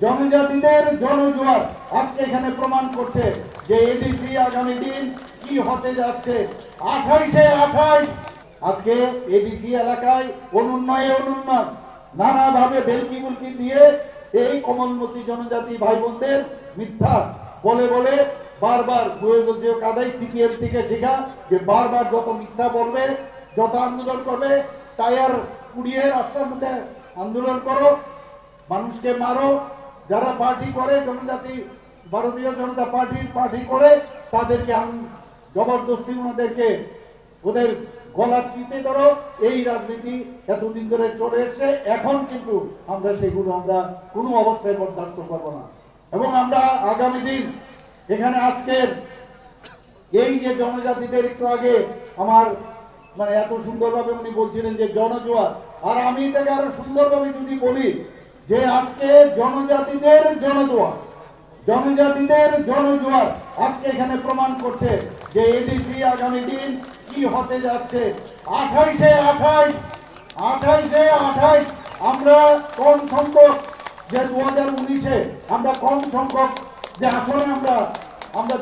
জনজাতিদের জনজোয়ার আজকে এখানে প্রমাণ করছে যে এডিসি আগামী দিন কি হতে যাচ্ছে। 28 আজকে এডিসি এলাকায় অনুন্নয়ন নানাভাবে বেলকি বুলকি দিয়ে এই কোমলমতি জনজাতি ভাই বোনদের মিথ্যা বলে বলে বারবার বলছে কাদাই সিপিএম থেকে শেখা যে বারবার যত মিথ্যা বলবে, যত আন্দোলন করবে, টায়ার পুড়িয়ে রাস্তার মধ্যে আন্দোলন করো, মানুষকে মারো, যারা পার্টি করে জনজাতি ভারতীয় জনতা পার্টি করে তাদেরকে জবরদস্তি ওদের গলা টিপে ধরো, এই রাজনীতি এতদিন ধরে চলে এসছে। এখন কিন্তু আমরা সেগুলো কোনো অবস্থায় বরদাস্ত করব না। এবং আমরা আগামী দিন এখানে আজকের এই যে জনজাতিদের একটু আগে আমার এত সুন্দরভাবে উনি বলছিলেন যে জনজোয়ার, আর আমি এটাকে আরো সুন্দরভাবে যদি বলি যে আজকে জনজাতিদের জনজোয়ার আজকে এখানে প্রমাণ করছে যে এডিসি আগামী দিন কি হতে যাচ্ছে। 28 আমরা কম সংখ্যক যে 2019-এ আমরা কম সংখ্যক যে আসনে আমরা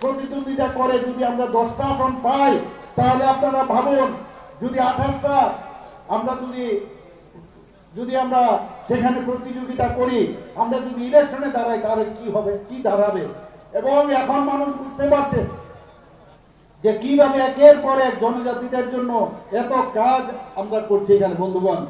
প্রতিদ্বন্দ্বিতা করে যদি আমরা 10টা আসন পাই, তাহলে আপনারা ভাবুন যদি 28টা আমরা যদি আমরা সেখানে প্রতিযোগিতা করি, আমরা যদি ইলেকশনে দাঁড়াই তাহলে কি হবে, কি দাঁড়াবে। এবং এখন মানুষ বুঝতে পারছে যে কিভাবে একের পর এক জনজাতিদের জন্য এত কাজ আমরা করছি এখানে বন্ধুগণ।